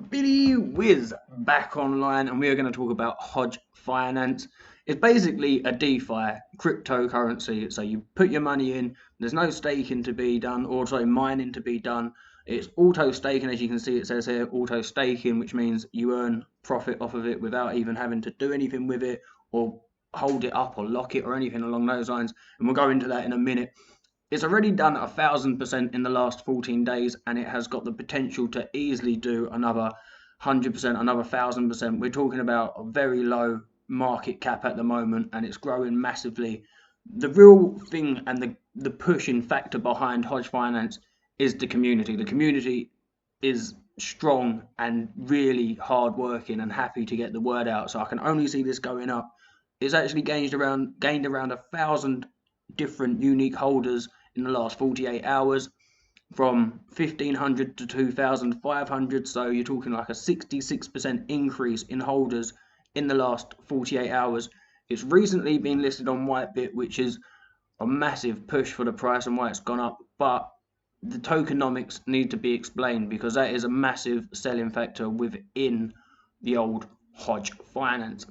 Billy Wiz back online, and we are going to talk about Hodge Finance. It's basically a DeFi cryptocurrency. So you put your money in, there's no staking to be done, or sorry, mining to be done. It's auto staking, as you can see, it says here auto staking, which means you earn profit off of it without even having to do anything with it or hold it up or lock it or anything along those lines. And we'll go into that in a minute. It's already done 1,000% in the last 14 days, and it has got the potential to easily do another 100%, another 1,000%. We're talking about a very low market cap at the moment, and it's growing massively. The real thing and the pushing factor behind Hodge Finance is the community. The community is strong and really hard working and happy to get the word out. So I can only see this going up. It's actually gained around 1,000 different unique holders in the last 48 hours, from 1,500 to 2,500. So you're talking like a 66% increase in holders in the last 48 hours. It's recently been listed on Whitebit, which is a massive push for the price and why it's gone up. But the tokenomics need to be explained, because that is a massive selling factor within the old Hodge Finance.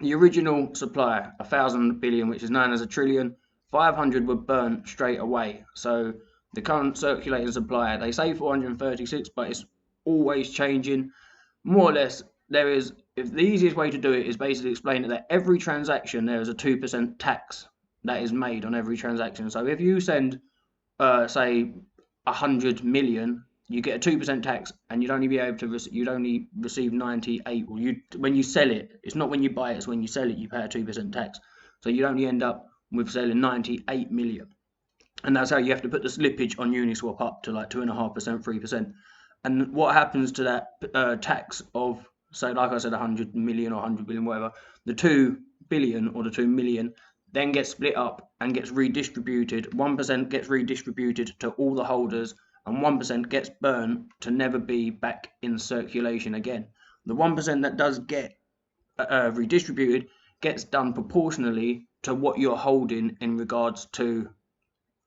The original supply, 1,000 billion, which is known as a trillion, 500 were burnt straight away. So the current circulating supply, they say 436, but it's always changing. More or less, if the easiest way to do it is basically explain that every transaction, there is a 2% tax that is made on every transaction. So if you send, say, 100 million, you get a 2% tax, and you'd only receive 98. Or when you sell it, it's not when you buy it, it's when you sell it, you pay a 2% tax. So you'd only end up with selling 98 million. And that's how you have to put the slippage on Uniswap up to like 2.5%, 3%. And what happens to that tax of, say, like I said, 100 million or 100 billion, whatever, the 2 billion or the 2 million then gets split up and gets redistributed. 1% gets redistributed to all the holders, and 1% gets burned to never be back in circulation again. The 1% that does get redistributed gets done proportionally to what you're holding in regards to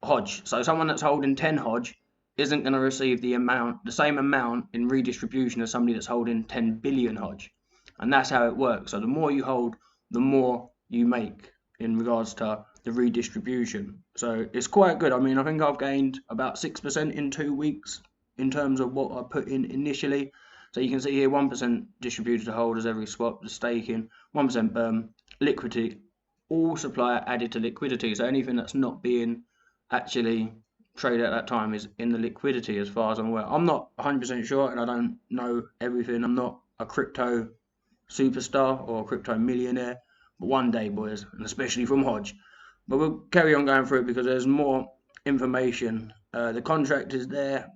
Hodge. So someone that's holding 10 Hodge isn't going to receive the same amount in redistribution as somebody that's holding 10 billion Hodge. And that's how it works. So the more you hold, the more you make in regards to the redistribution. So it's quite good. I mean, I think I've gained about 6% in 2 weeks in terms of what I put in initially. So you can see here 1% distributed to holders every swap, the staking, 1% liquidity, all supply added to liquidity. So anything that's not being actually traded at that time is in the liquidity, as far as I'm aware. I'm not 100% sure, and I don't know everything. I'm not a crypto superstar or a crypto millionaire, but one day, boys, and especially from Hodge. But we'll carry on going through it because there's more information. The contract is there.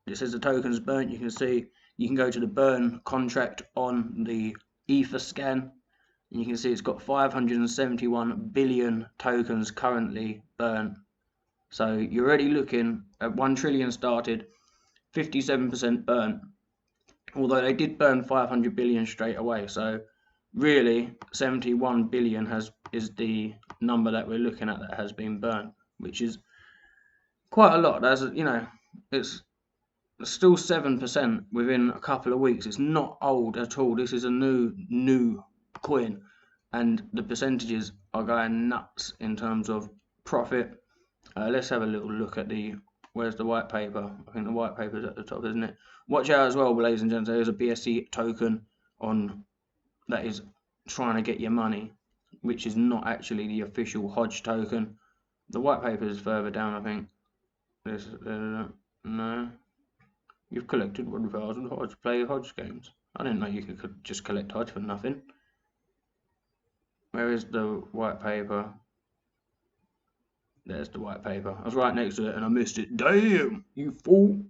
It says the token's burnt. You can see, you can go to the burn contract on the Etherscan, and you can see it's got 571 billion tokens currently burnt. So you're already looking at 1 trillion started, 57% burnt, although they did burn 500 billion straight away. So really 71 billion is the number that we're looking at that has been burnt, which is quite a lot. It's still 7% within a couple of weeks. It's not old at all. This is a new coin, and the percentages are going nuts in terms of profit. Let's have a little look at where's the white paper? I think the white paper is at the top, isn't it? Watch out as well, ladies and gents. There's a BSC token on that is trying to get your money, which is not actually the official Hodge token. The white paper is further down, I think. No. You've collected 1,000 Hodge. Play Hodge games. I didn't know you could just collect Hodge for nothing. Where is the white paper? There's the white paper. I was right next to it and I missed it. Damn, you fool.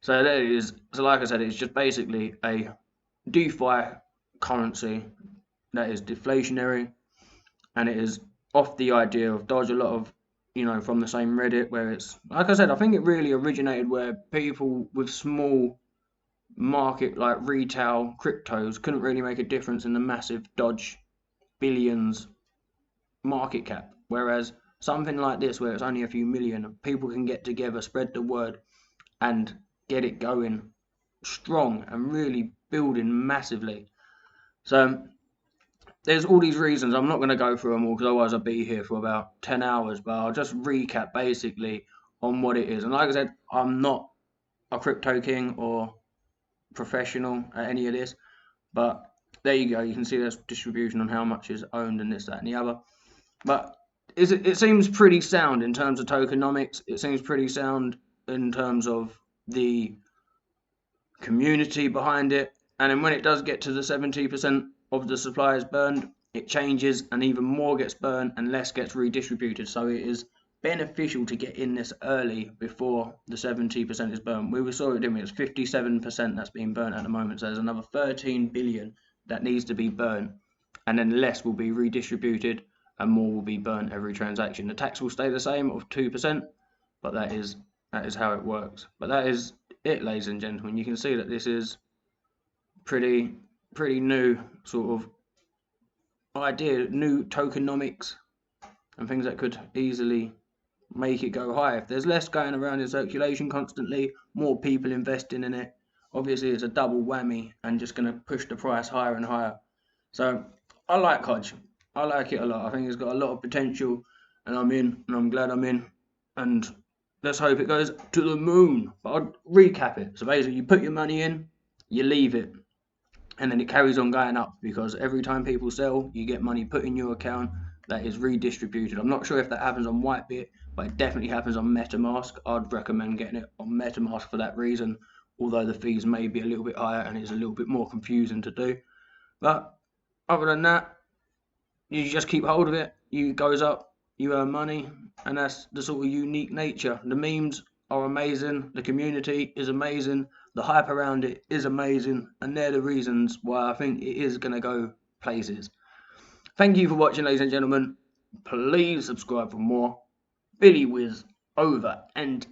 So there it is. So like I said, it's just basically a DeFi currency that is deflationary, and it is off the idea of Dodge. A lot of, from the same Reddit, where it's, like I said, I think it really originated where people with small market, like retail cryptos, couldn't really make a difference in the massive Dodge billions market cap. Whereas something like this, where it's only a few million, people can get together, spread the word, and get it going strong and really building massively. So there's all these reasons. I'm not going to go through them all because otherwise I'll be here for about 10 hours, but I'll just recap basically on what it is. And like I said, I'm not a crypto king or professional at any of this, but there you go. You can see there's distribution on how much is owned and this, that, and the other. But it seems pretty sound in terms of tokenomics. It seems pretty sound in terms of the community behind it. And then when it does get to the 70% of the supply is burned, it changes and even more gets burned and less gets redistributed. So it is beneficial to get in this early before the 70% is burned. We saw it, didn't we? It's 57% that's being burnt at the moment. So there's another 13 billion that needs to be burnt, and then less will be redistributed and more will be burnt every transaction. The tax will stay the same of 2%, but that is how it works. But that is it, ladies and gentlemen. You can see that this is pretty new sort of idea, new tokenomics and things that could easily make it go higher. If there's less going around in circulation constantly, more people investing in it, obviously it's a double whammy and just going to push the price higher and higher. So I like Hoge. I like it a lot. I think it's got a lot of potential, and I'm in, and I'm glad I'm in, and let's hope it goes to the moon. But I'll recap it. So basically, you put your money in, you leave it, and then it carries on going up because every time people sell, you get money put in your account that is redistributed. I'm not sure if that happens on Whitebit, but it definitely happens on MetaMask. I'd recommend getting it on MetaMask for that reason, although the fees may be a little bit higher and it's a little bit more confusing to do. But other than that, you just keep hold of it. It goes up, you earn money, and that's the sort of unique nature. The memes are amazing, the community is amazing, the hype around it is amazing, and they're the reasons why I think it is going to go places. Thank you for watching, ladies and gentlemen. Please subscribe for more. Billy Wiz over and